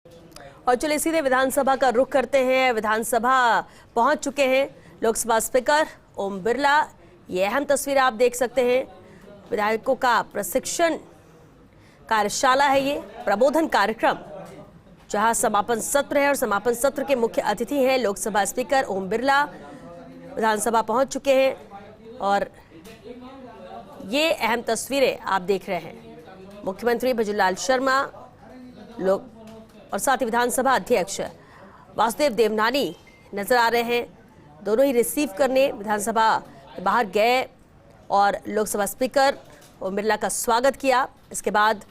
और चलिए सीधे विधानसभा का रुख करते हैं। विधानसभा पहुंच चुके हैं लोकसभा स्पीकर ओम बिरला। ये अहम तस्वीर आप देख सकते हैं। विधायकों का प्रशिक्षण कार्यशाला है ये, प्रबोधन कार्यक्रम, जहां समापन सत्र है और समापन सत्र के मुख्य अतिथि हैं लोकसभा स्पीकर ओम बिरला। विधानसभा पहुंच चुके हैं और ये अहम तस्वीरें आप देख रहे हैं। मुख्यमंत्री भजनलाल शर्मा और साथ ही विधानसभा अध्यक्ष वासुदेव देवनानी नजर आ रहे हैं। दोनों ही रिसीव करने विधानसभा के बाहर गए और लोकसभा स्पीकर ओम बिरला का स्वागत किया। इसके बाद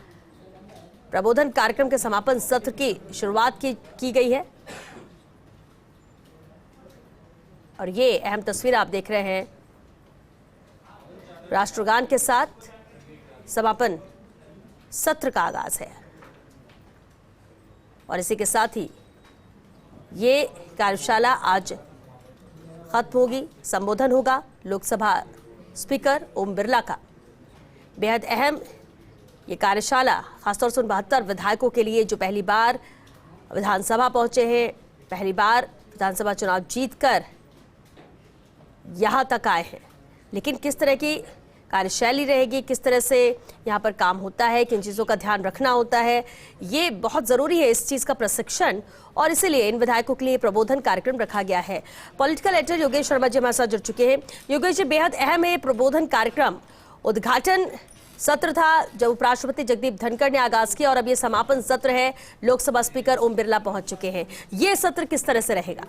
प्रबोधन कार्यक्रम के समापन सत्र की शुरुआत की गई है और ये अहम तस्वीर आप देख रहे हैं। राष्ट्रगान के साथ समापन सत्र का आगाज है और इसी के साथ ही ये कार्यशाला आज खत्म होगी। संबोधन होगा लोकसभा स्पीकर ओम बिरला का। बेहद अहम ये कार्यशाला खासतौर से उन 72 विधायकों के लिए जो पहली बार विधानसभा पहुंचे हैं, पहली बार विधानसभा चुनाव जीतकर यहां तक आए हैं। लेकिन किस तरह की कार्यशैली रहेगी, किस तरह से यहाँ पर काम होता है, किन चीज़ों का ध्यान रखना होता है, ये बहुत ज़रूरी है इस चीज़ का प्रशिक्षण, और इसीलिए इन विधायकों के लिए प्रबोधन कार्यक्रम रखा गया है। पॉलिटिकल एडिटर योगेश शर्मा जी हमारे साथ जुड़ चुके हैं। योगेश जी, बेहद अहम है प्रबोधन कार्यक्रम। उद्घाटन सत्र था जब उपराष्ट्रपति जगदीप धनखड़ ने आगाज किया और अब ये समापन सत्र है, लोकसभा स्पीकर ओम बिरला पहुंच चुके हैं। ये सत्र किस तरह से रहेगा?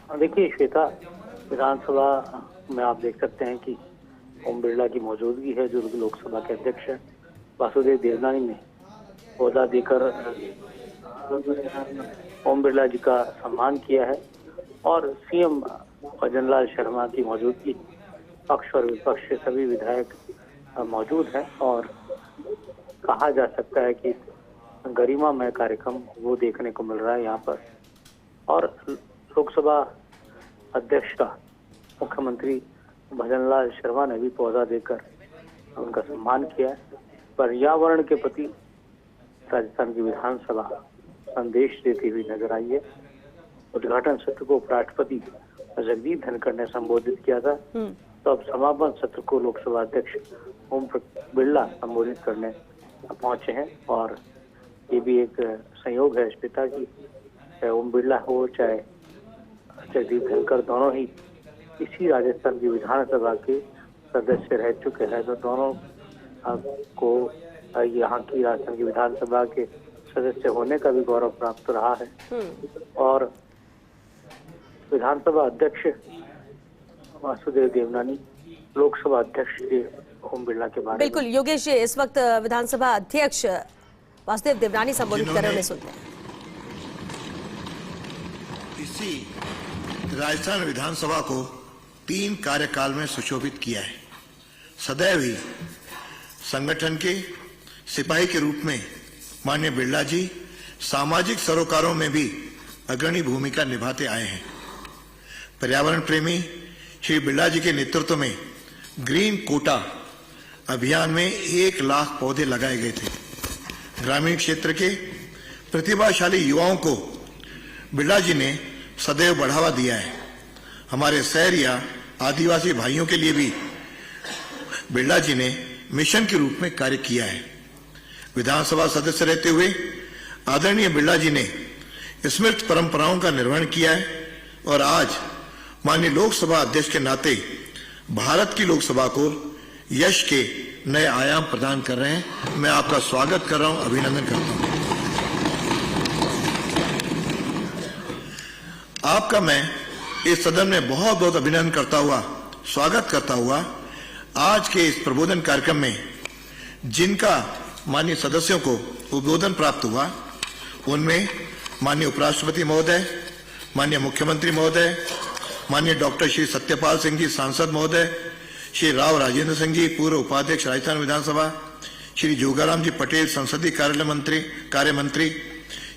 देखिए श्वेता, विधानसभा में आप देख सकते हैं कि ओम बिरला की मौजूदगी है, जो लोकसभा के अध्यक्ष हैं। वासुदेव देवनानी ने पौधा देकर ओम बिरला जी का सम्मान किया है और सीएम भजनलाल शर्मा की मौजूदगी, पक्ष और विपक्ष के सभी विधायक मौजूद हैं और कहा जा सकता है कि गरिमामय कार्यक्रम वो देखने को मिल रहा है यहाँ पर। और लोकसभा अध्यक्ष का मुख्यमंत्री भजनलाल शर्मा ने भी पौधा देकर उनका सम्मान किया है। पर्यावरण के प्रति राजस्थान की विधानसभा संदेश देती हुई नजर आई है। उद्घाटन सत्र को उपराष्ट्रपति जगदीप धनखड़ ने संबोधित किया था, तो अब समापन सत्र को लोकसभा अध्यक्ष ओम बिरला संबोधित करने पहुंचे हैं। और ये भी एक संयोग है श्वेता की, चाहे ओम बिरला हो चाहे जगदीप धनखड़, दोनों ही इसी राजस्थान की विधानसभा के सदस्य रह चुके हैं, तो दोनों को यहाँ की राजस्थान की विधानसभा के सदस्य होने का भी गौरव प्राप्त रहा है। और विधानसभा अध्यक्ष वासुदेव देवनानी लोकसभा अध्यक्ष ओम बिरला के बारे में। बिल्कुल योगेश, इस वक्त विधानसभा अध्यक्ष वासुदेव देवनानी संबोधित कर रहे हैं, सुनते हैं। इसी राजस्थान विधानसभा को 3 कार्यकाल में सुशोभित किया है। सदैव ही संगठन के सिपाही के रूप में माननीय बिरला जी सामाजिक सरोकारों में भी अग्रणी भूमिका निभाते आए हैं। पर्यावरण प्रेमी श्री बिरला जी के नेतृत्व में ग्रीन कोटा अभियान में 1 लाख पौधे लगाए गए थे। ग्रामीण क्षेत्र के प्रतिभाशाली युवाओं को बिरला जी ने सदैव बढ़ावा दिया है। हमारे शहर या आदिवासी भाइयों के लिए भी बिरला जी ने मिशन के रूप में कार्य किया है। विधानसभा सदस्य रहते हुए आदरणीय बिरला जी ने स्मृत परंपराओं का निर्वहन किया है और आज माननीय लोकसभा अध्यक्ष के नाते भारत की लोकसभा को यश के नए आयाम प्रदान कर रहे हैं। मैं आपका स्वागत कर रहा हूं, अभिनंदन करता हूं। आपका मैं इस सदन में बहुत बहुत अभिनंदन करता हुआ, स्वागत करता हुआ आज के इस प्रबोधन कार्यक्रम में जिनका माननीय सदस्यों को उद्बोधन प्राप्त हुआ, उनमें माननीय उपराष्ट्रपति महोदय, माननीय मुख्यमंत्री महोदय, माननीय डॉक्टर श्री सत्यपाल सिंह जी सांसद महोदय, श्री राव राजेंद्र सिंह जी पूर्व उपाध्यक्ष राजस्थान विधानसभा, श्री जोगाराम जी पटेल संसदीय कार्य मंत्री,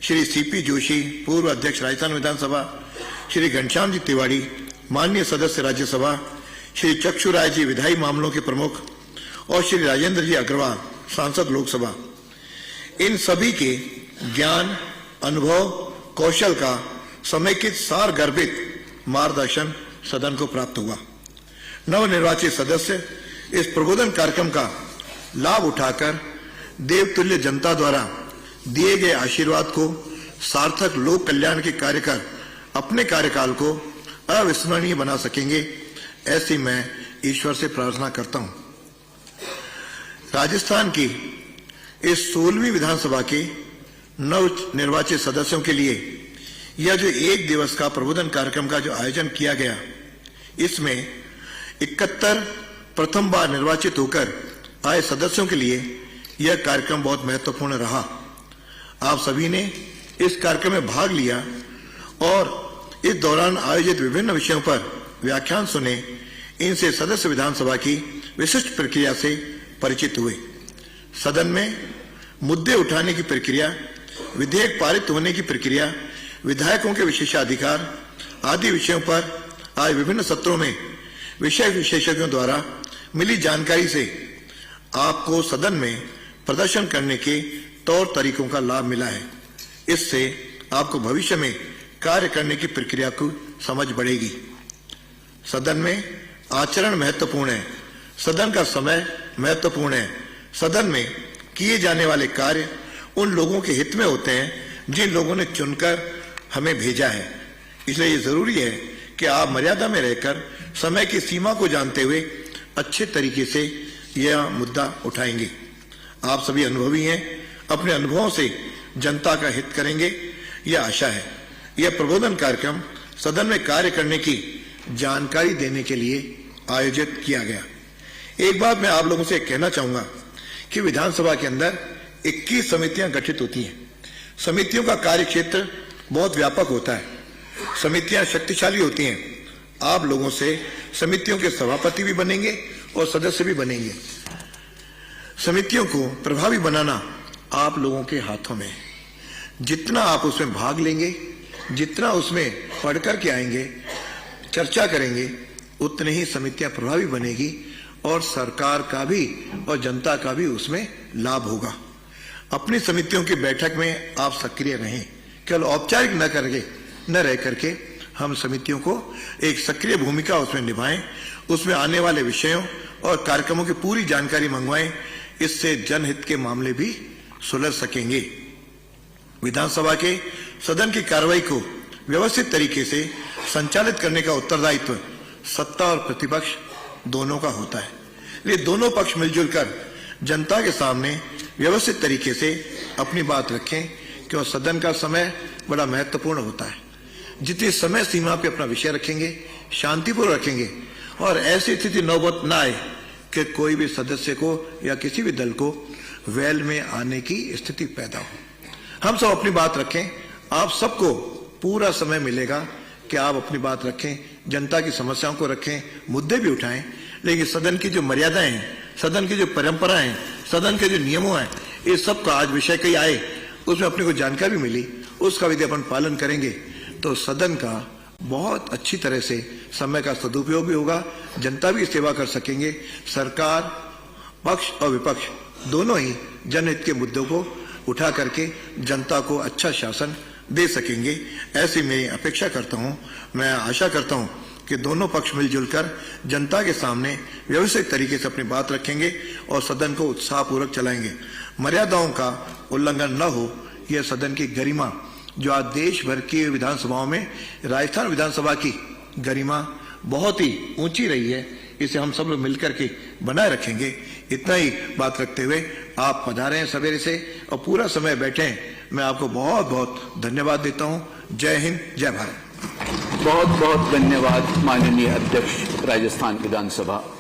श्री सीपी जोशी पूर्व अध्यक्ष राजस्थान विधानसभा, श्री घनश्याम जी तिवारी माननीय सदस्य राज्यसभा, श्री चक्षु राय जी विधायी मामलों के प्रमुख और श्री राजेंद्र जी अग्रवाल सांसद लोकसभा, इन सभी के ज्ञान, अनुभव, कौशल का समेकित सार गर्भित मार्गदर्शन सदन को प्राप्त हुआ। नवनिर्वाचित सदस्य इस प्रबोधन कार्यक्रम का लाभ उठाकर देवतुल्य जनता द्वारा दिए गए आशीर्वाद को सार्थक लोक कल्याण के कार्य कर अपने कार्यकाल को अविस्मरणीय बना सकेंगे, ऐसी मैं ईश्वर से प्रार्थना करता हूं। राजस्थान की इस 16वीं विधानसभा के नव निर्वाचित सदस्यों के लिए यह जो एक दिवस का प्रबोधन कार्यक्रम का जो आयोजन किया गया, इसमें 71 प्रथम बार निर्वाचित होकर आए सदस्यों के लिए यह कार्यक्रम बहुत महत्वपूर्ण रहा। आप सभी ने इस कार्यक्रम में भाग लिया और इस दौरान आयोजित विभिन्न विषयों पर व्याख्यान सुने। इनसे सदस्य विधानसभा की विशिष्ट प्रक्रिया से परिचित हुए। सदन में मुद्दे उठाने की प्रक्रिया, विधेयक पारित होने की प्रक्रिया, विधायकों के विशेषाधिकार आदि विषयों पर आज विभिन्न सत्रों में विषय विशेषज्ञों द्वारा मिली जानकारी से आपको सदन में प्रदर्शन करने के तौर तरीकों का लाभ मिला है। इससे आपको भविष्य में कार्य करने की प्रक्रिया को समझ बढ़ेगी। सदन में आचरण महत्वपूर्ण है, सदन का समय महत्वपूर्ण है। सदन में किए जाने वाले कार्य उन लोगों के हित में होते हैं जिन लोगों ने चुनकर हमें भेजा है। इसलिए ये जरूरी है कि आप मर्यादा में रहकर समय की सीमा को जानते हुए अच्छे तरीके से यह मुद्दा उठाएंगे। आप सभी अनुभवी हैं, अपने अनुभवों से जनता का हित करेंगे, यह आशा है। यह प्रबोधन कार्यक्रम सदन में कार्य करने की जानकारी देने के लिए आयोजित किया गया। एक बात मैं आप लोगों से कहना चाहूंगा कि विधानसभा के अंदर 21 समितियां गठित होती हैं। समितियों का कार्य क्षेत्र बहुत व्यापक होता है। समितियां शक्तिशाली होती हैं। आप लोगों से समितियों के सभापति भी बनेंगे और सदस्य भी बनेंगे। समितियों को प्रभावी बनाना आप लोगों के हाथों में है। जितना आप उसमें भाग लेंगे, जितना उसमें पढ़ करके आएंगे, चर्चा करेंगे, उतने ही समितियां प्रभावी बनेगी और सरकार का भी और जनता का भी उसमें लाभ होगा। अपनी समितियों की बैठक में आप सक्रिय रहें, केवल औपचारिक न रह करके हम समितियों को एक सक्रिय भूमिका उसमें निभाएं, उसमें आने वाले विषयों और कार्यक्रमों की पूरी जानकारी मंगवाएं। इससे जनहित के मामले भी सुलझ सकेंगे। विधानसभा के सदन की कार्रवाई को व्यवस्थित तरीके से संचालित करने का उत्तरदायित्व सत्ता और प्रतिपक्ष दोनों का होता है। ये दोनों पक्ष मिलजुल कर जनता के सामने व्यवस्थित तरीके से अपनी बात रखें, क्योंकि सदन का समय बड़ा महत्वपूर्ण होता है। जितनी समय सीमा पे अपना विषय रखेंगे, शांतिपूर्वक रखेंगे और ऐसी स्थिति नौबत न आए कि कोई भी सदस्य को या किसी भी दल को वेल में आने की स्थिति पैदा हो। हम सब अपनी बात रखें। आप सबको पूरा समय मिलेगा कि आप अपनी बात रखें, जनता की समस्याओं को रखें, मुद्दे भी उठाएं। लेकिन सदन की जो मर्यादाएं हैं, सदन की जो परंपराएं हैं, सदन के जो नियमों हैं, इस सब का आज विषय कई आए, उसमें अपने को जानकारी मिली, उसका यदि अपन पालन करेंगे तो सदन का बहुत अच्छी तरह से समय का सदुपयोग भी होगा, जनता भी सेवा कर सकेंगे। सरकार, पक्ष और विपक्ष दोनों ही जनहित के मुद्दों को उठा करके जनता को अच्छा शासन दे सकेंगे, ऐसी मेरी अपेक्षा करता हूं। मैं आशा करता हूं कि दोनों पक्ष मिलजुल कर जनता के सामने व्यवस्थित तरीके से अपनी बात रखेंगे और सदन को उत्साहपूर्वक चलाएंगे। मर्यादाओं का उल्लंघन न हो, यह सदन की गरिमा जो आज देश भर की विधानसभाओं में राजस्थान विधानसभा की गरिमा बहुत ही ऊंची रही है, इसे हम सब लोग मिलकर के बनाए रखेंगे। इतना ही बात रखते हुए आप पधारे हैं सवेरे से और पूरा समय बैठे हैं, मैं आपको बहुत बहुत धन्यवाद देता हूं। जय हिंद, जय भारत। बहुत बहुत धन्यवाद माननीय अध्यक्ष राजस्थान विधानसभा।